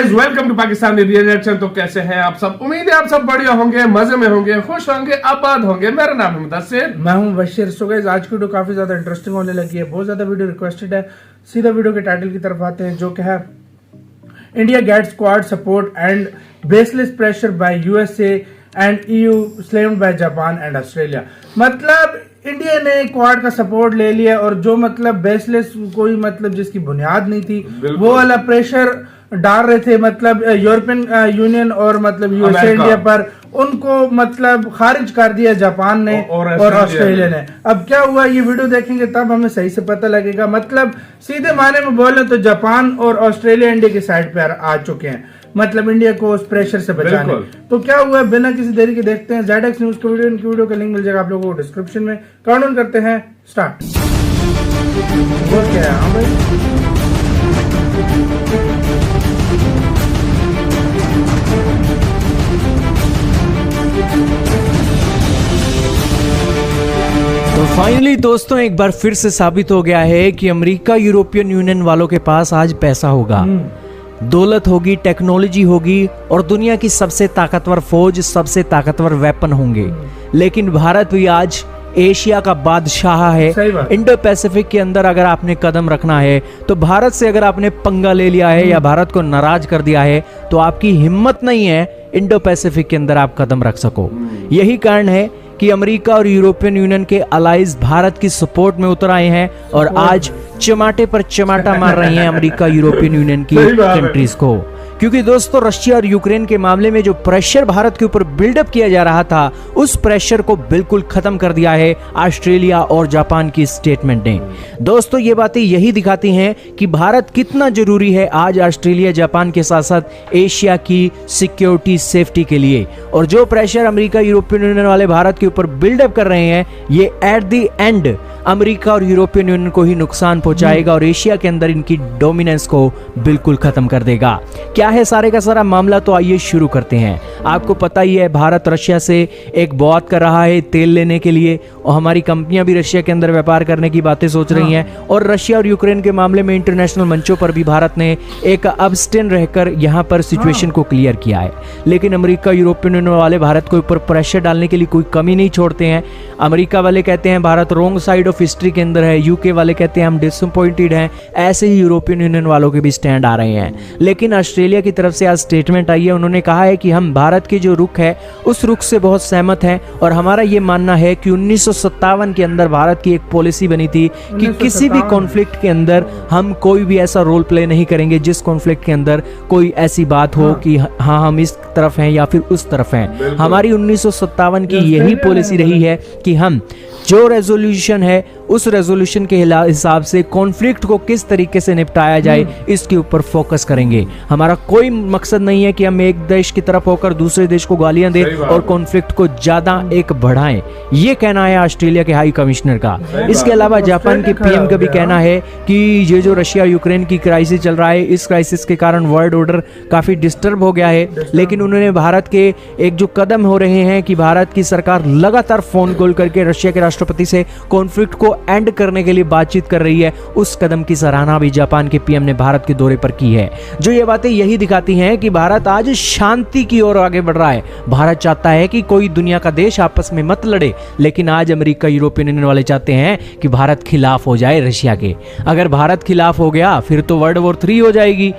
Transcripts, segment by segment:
Guys, welcome to Pakistani reaction. तो कैसे हैं आप सब? उम्मीद है आप सब बढ़िया होंगे, मजे में होंगे, खुश होंगे, आबाद होंगे। मेरा नाम है मुदस्सिर, मैं हूं बशीर। सो गाइस, आज की वीडियो काफी ज्यादा इंटरेस्टिंग होने लगी है। बहुत ज्यादा वीडियो रिक्वेस्टेड है। सीधा वीडियो के टाइटल की तरफ आते हैं, जो कि है India gets Quad support and baseless pressure by USA and EU slammed by Japan and Australia. मतलब इंडिया ने क्वाड का सपोर्ट ले लिया और जो मतलब बेसलेस कोई मतलब जिसकी बुनियाद नहीं थी वो वाला प्रेशर डाल रहे थे मतलब यूरोपियन यूनियन और मतलब यूएसए इंडिया पर, उनको मतलब खारिज कर दिया जापान ने और ऑस्ट्रेलिया ने। अब क्या हुआ ये वीडियो देखेंगे तब हमें सही से पता लगेगा। मतलब सीधे मायने में बोले तो जापान और ऑस्ट्रेलिया इंडिया की साइड पे आ चुके हैं, मतलब इंडिया को उस प्रेशर से बचाने। तो क्या हुआ, बिना किसी देरी के देखते हैं ZX न्यूज की वीडियो। इनकी वीडियो का लिंक मिल जाएगा आप लोगों को डिस्क्रिप्शन में। काउंट करते हैं, स्टार्ट। वो क्या है तो फाइनली दोस्तों, एक बार फिर से साबित हो गया है कि अमेरिका यूरोपियन यूनियन वालों के पास आज पैसा होगा, दौलत होगी, टेक्नोलॉजी होगी और दुनिया की सबसे ताकतवर फौज, सबसे ताकतवर वेपन होंगे। लेकिन भारत भी आज एशिया का बादशाह है। इंडो पैसिफिक के अंदर अगर आपने कदम रखना है तो भारत से अगर आपने पंगा ले लिया है या भारत को नाराज कर दिया है तो आपकी हिम्मत नहीं है इंडो पैसिफिक के अंदर आप कदम रख सको। यही कारण है कि अमेरिका और यूरोपियन यूनियन के अलाइज भारत की सपोर्ट में उतर आए हैं और आज चमाटे पर चमाटा मार रहे हैं अमेरिका यूरोपियन यूनियन की कंट्रीज को। क्योंकि दोस्तों, रशिया और यूक्रेन के मामले में जो प्रेशर भारत के ऊपर बिल्डअप किया जा रहा था उस प्रेशर को बिल्कुल खत्म कर दिया है ऑस्ट्रेलिया और जापान की स्टेटमेंट ने। दोस्तों, ये बातें यही दिखाती हैं कि भारत कितना जरूरी है आज ऑस्ट्रेलिया जापान के साथ साथ एशिया की सिक्योरिटी सेफ्टी के लिए। और जो प्रेशर अमेरिका यूरोपियन यूनियन वाले भारत के ऊपर बिल्डअप कर रहे हैं ये एट द एंड अमेरिका और यूरोपियन यूनियन को ही नुकसान पहुंचाएगा और एशिया के अंदर इनकी डोमिनेंस को बिल्कुल खत्म कर देगा। क्या है सारे का सारा मामला, तो आइए शुरू करते हैं। आपको पता ही है भारत रशिया से एक बात कर रहा है तेल लेने के लिए और हमारी कंपनियां भी रशिया के अंदर व्यापार करने की बातें सोच रही हैं। और रशिया और यूक्रेन के मामले में इंटरनेशनल मंचों पर भी भारत ने एक अब्स्टेन रहकर यहां पर सिचुएशन को क्लियर किया है। लेकिन अमेरिका यूरोपियन यूनियन वाले भारत के ऊपर प्रेशर डालने के लिए कोई कमी नहीं छोड़ते हैं। अमेरिका वाले कहते हैं Bharat wrong side of history के अंदर है, यूके वाले कहते हैं हम डिसअपॉइंटेड हैं। ऐसे ही यूरोपियन यूनियन वालों के भी स्टैंड आ रहे हैं। लेकिन ऑस्ट्रेलिया की तरफ से आज स्टेटमेंट आई है, उन्होंने कहा है कि हम भारत के जो रुख है उस रुख से बहुत सहमत हैं और हमारा ये मानना है कि 1957 के अंदर भारत की एक पॉलिसी बनी थी कि किसी भी कॉन्फ्लिक्ट के अंदर हम कोई भी ऐसा रोल प्ले नहीं करेंगे जिस कॉन्फ्लिक्ट के अंदर कोई ऐसी बात हो कि हाँ हम इस तरफ हैं या फिर उस तरफ हैं। हमारी 1957 की यही पॉलिसी रही है कि हम जो रेजोल्यूशन है उस रेजोल्यूशन के हिसाब से कॉन्फ्लिक्ट को किस तरीके से निपटाया जाए इसके ऊपर फोकस करेंगे। हमारा कोई मकसद नहीं है कि हम एक देश की तरफ होकर दूसरे देश को गालियां दें और कॉन्फ्लिक्ट को ज्यादा एक बढ़ाएं। ये कहना है ऑस्ट्रेलिया के हाई कमिश्नर का। इसके अलावा जापान के पीएम का भी कहना है कि ये जो रशिया यूक्रेन की क्राइसिस चल रहा है इस क्राइसिस के कारण वर्ल्ड ऑर्डर काफी डिस्टर्ब हो गया है। लेकिन उन्होंने भारत के एक जो कदम हो रहे हैं कि भारत की सरकार लगातार फोन कॉल करके रशिया के राष्ट्रपति से कॉन्फ्लिक्ट को एंड करने के लिए बातचीत कर रही है, उस कदम की सराहना भी जापान के पीएम ने भारत के दौरे पर की है। जो ये बातें यही दिखाती हैं कि भारत आज शांति की ओर आगे बढ़ रहा है। भारत चाहता है कि कोई दुनिया का देश आपस में मत लड़े, लेकिन आज अमेरिका यूरोपियन यूनियन वाले चाहते हैं कि भारत खिलाफ हो जाए रशिया के। अगर भारत खिलाफ हो गया फिर तो वर्ल्ड वॉर 3 हो जाएगी।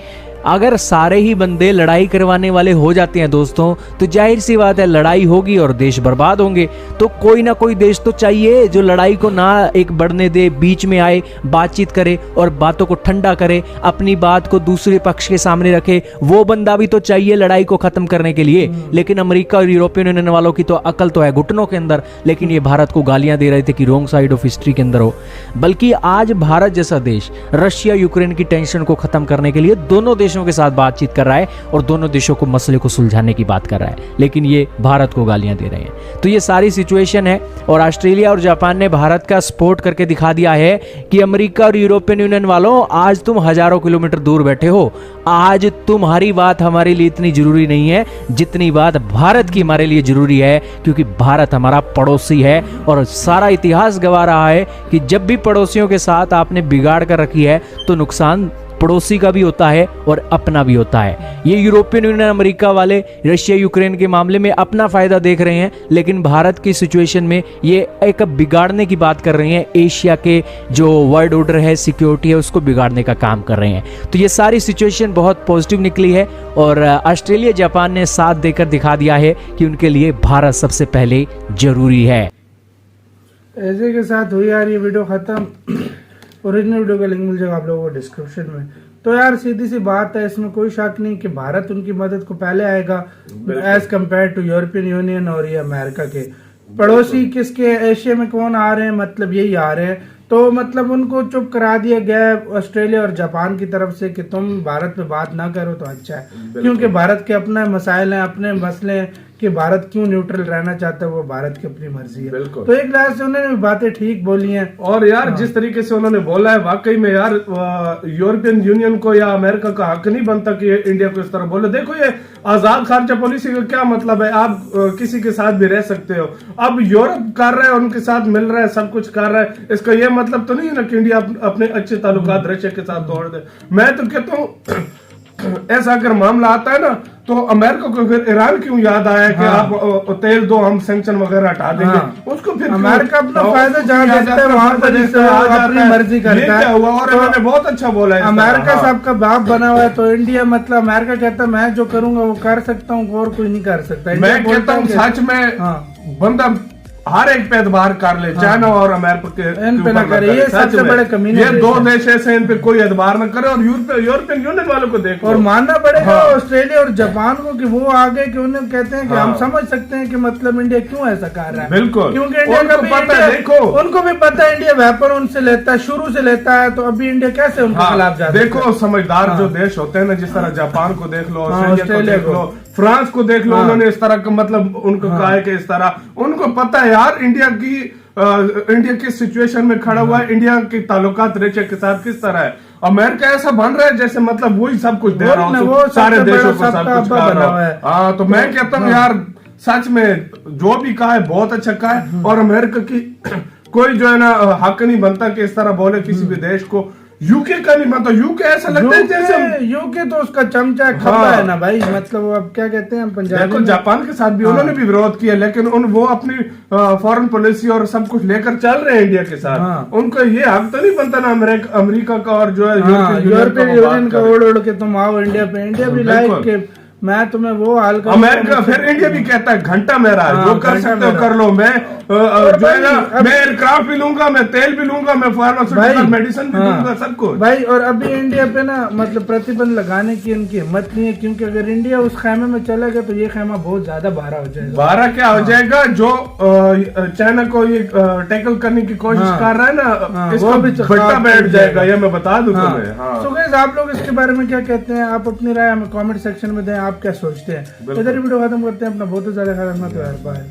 अगर सारे ही बंदे लड़ाई करवाने वाले हो जाते हैं दोस्तों तो जाहिर सी बात है लड़ाई होगी और देश बर्बाद होंगे। तो कोई ना कोई देश तो चाहिए जो लड़ाई को ना एक बढ़ने दे, बीच में आए, बातचीत करे और बातों को ठंडा करे, अपनी बात को दूसरे पक्ष के सामने रखे। वो बंदा भी तो चाहिए लड़ाई को खत्म करने के लिए। लेकिन अमेरिका और यूरोपियन यूनियन वालों की तो अकल तो है घुटनों के अंदर, लेकिन ये भारत को गालियां दे रहे थे कि रॉन्ग साइड ऑफ हिस्ट्री के अंदर हो। बल्कि आज भारत जैसा देश रशिया यूक्रेन की टेंशन को खत्म करने के लिए दोनों देशों के साथ बातचीत कर रहा है और दोनों देशों को मसले को सुलझाने की बात कर रहा है, लेकिन ये भारत को गालियां दे रहे हैं। तो ये सारी सिचुएशन है और ऑस्ट्रेलिया और जापान ने भारत का सपोर्ट करके दिखा दिया है कि अमेरिका और यूरोपियन यूनियन वालों, आज तुम हजारों किलोमीटर दूर बैठे हो, आज तुम्हारी बात हमारे लिए इतनी जरूरी नहीं है जितनी बात भारत की हमारे लिए जरूरी है, क्योंकि भारत हमारा पड़ोसी है और सारा इतिहास गवा रहा है कि जब भी पड़ोसियों के साथ आपने बिगाड़ कर रखी है तो नुकसान पड़ोसी का भी होता है और अपना भी होता है। ये यूरोपियन यूनियन, अमेरिका वाले रशिया यूक्रेन के मामले में अपना फायदा देख रहे हैं, लेकिन भारत की सिचुएशन में ये एक बिगाड़ने की बात कर रहे हैं। एशिया के जो वर्ल्ड ऑर्डर है, सिक्योरिटी है, उसको बिगाड़ने का काम कर रहे हैं। तो ये सारी सिचुएशन बहुत पॉजिटिव निकली है और ऑस्ट्रेलिया जापान ने साथ देकर दिखा दिया है कि उनके लिए भारत सबसे पहले जरूरी है। ऐसे के साथ हुई यार ये वीडियो खत्म। ओरिजिनल वीडियो का लिंक मिल जाएगा आप लोगों को डिस्क्रिप्शन में। तो यार सीधी सी बात है, इसमें कोई शक नहीं कि भारत उनकी मदद को पहले आएगा as compare to European Union और ये अमेरिका के पड़ोसी। किसके एशिया में कौन आ रहे हैं, मतलब यही आ रहे हैं। तो मतलब उनको चुप करा दिया गया है ऑस्ट्रेलिया और जापान की तरफ से कि तुम भारत पे बात ना करो तो अच्छा है, क्योंकि भारत के अपने मसाइल हैं, अपने मसले हैं कि भारत क्यों न्यूट्रल रहना चाहता है, वो भारत की अपनी मर्जी है। तो एक लिहाज से उन्होंने बातें ठीक बोली हैं। और यार जिस तरीके से उन्होंने बोला है, वाकई में यार यूरोपियन यूनियन को या अमेरिका का हक नहीं बनता कि इंडिया को इस तरह बोले। देखो ये आजाद खारजा पॉलिसी का क्या मतलब है, आप किसी के साथ भी रह सकते हो। अब यूरोप कर रहा है, उनके साथ मिल रहा है, सब कुछ कर रहा है, इसका ये मतलब तो नहीं है ना कि इंडिया अपने अच्छे ताल्लुकात रशिया के साथ तोड़ दे। मैं तो कहता हूँ ऐसा अगर मामला आता है ना तो अमेरिका को फिर ईरान क्यों याद आया कि आप तेल दो, हम सैंक्शन वगैरह हटा देंगे। उसको फिर अमेरिका अपना फायदा जहाँ देखता है वहां पर अपनी मर्जी करता है। हुआ और इन्होंने बहुत अच्छा बोला है। अमेरिका साहब का बाप बना हुआ है, तो इंडिया मतलब अमेरिका कहता है मैं जो करूंगा वो कर सकता हूँ और कोई नहीं कर सकता। मैं कहता हूँ सच में बंदा हर एक पे एतबार कर ले, चाइना और अमेरिका के इन पे ना करे। ये सबसे बड़े कमीने ये दो देश ऐसे इन पे कोई एतबार न करे। और यूरोपियन यूनियन वालों को देखो, और मानना पड़ेगा ऑस्ट्रेलिया और जापान को कि वो आगे कि उन्हें कहते हैं कि हम समझ सकते हैं कि मतलब इंडिया क्यों ऐसा कर रहा है। बिल्कुल, क्योंकि इंडिया को पता है, देखो उनको भी पता है इंडिया वेपन उनसे लेता है, शुरू से लेता है, तो अभी इंडिया कैसे उनके खिलाफ जाता है। देखो समझदार जो देश होते हैं ना, जिस तरह जापान को देख लो, ऑस्ट्रेलिया को देख लो, फ्रांस को देख लो, उन्होंने इस तरह का मतलब उनको कहा है कि इस तरह उनको पता है यार इंडिया की सिचुएशन में खड़ा हुआ है, इंडिया के ताल्लुकात रशिया के साथ किस तरह है। अमेरिका ऐसा बन रहा है जैसे मतलब वही सब कुछ दे रहा हो, सारे देशों को सब कुछ कर रहा है। हाँ, तो मैं कहता हूँ यार सच में जो भी कहा है बहुत अच्छा कहा है। और अमेरिका की कोई जो है ना हक नहीं बनता कि इस तरह बोले किसी भी देश को। यूके का नहीं बनता, यूके ऐसा लगता है जैसे यूके तो उसका चमचा खब्बा है ना भाई, मतलब वो अब क्या कहते हैं पंजाबी। देखो जापान के साथ भी उन्होंने भी विरोध किया, लेकिन वो अपनी फॉरेन पॉलिसी और सब कुछ लेकर चल रहे हैं इंडिया के साथ। उनको ये हक तो नहीं बनता ना अमेरिका का और जो है यूरोपियन यूनियन का ओढ़ ओढ़ के तुम आओ इंडिया पे। इंडिया भी लाइक के मैं तुम्हें वो हाल कर, अमेरिका फिर इंडिया भी कहता है घंटा मेरा है, जो कर सकते हो कर लो। मैं जो है ना मैं एयरक्राफ्ट भी लूंगा, मैं तेल भी लूंगा, मैं फार्मास्यूटिकल मेडिसिन भी लूंगा, सब कुछ भाई। और अभी इंडिया पे ना मतलब प्रतिबंध लगाने की उनकी हिम्मत नहीं है, क्योंकि अगर इंडिया उस खेमे में चला गया तो ये खेमा बहुत ज्यादा भारा हो जाएगा। भारा क्या हो जाएगा, जो चाइना को ये टैकल करने की कोशिश कर रहा है ना, इसको भी भट्टा बैठ जाएगा, ये मैं बता दूं तुम्हें। तो गाइस आप लोग इसके बारे में क्या कहते हैं, आप अपनी राय हमें कमेंट सेक्शन में दें, आप क्या सोचते हैं। इधर वीडियो खत्म करते हैं, अपना बहुत ज्यादा ख्याल रखना। तो यार बाय।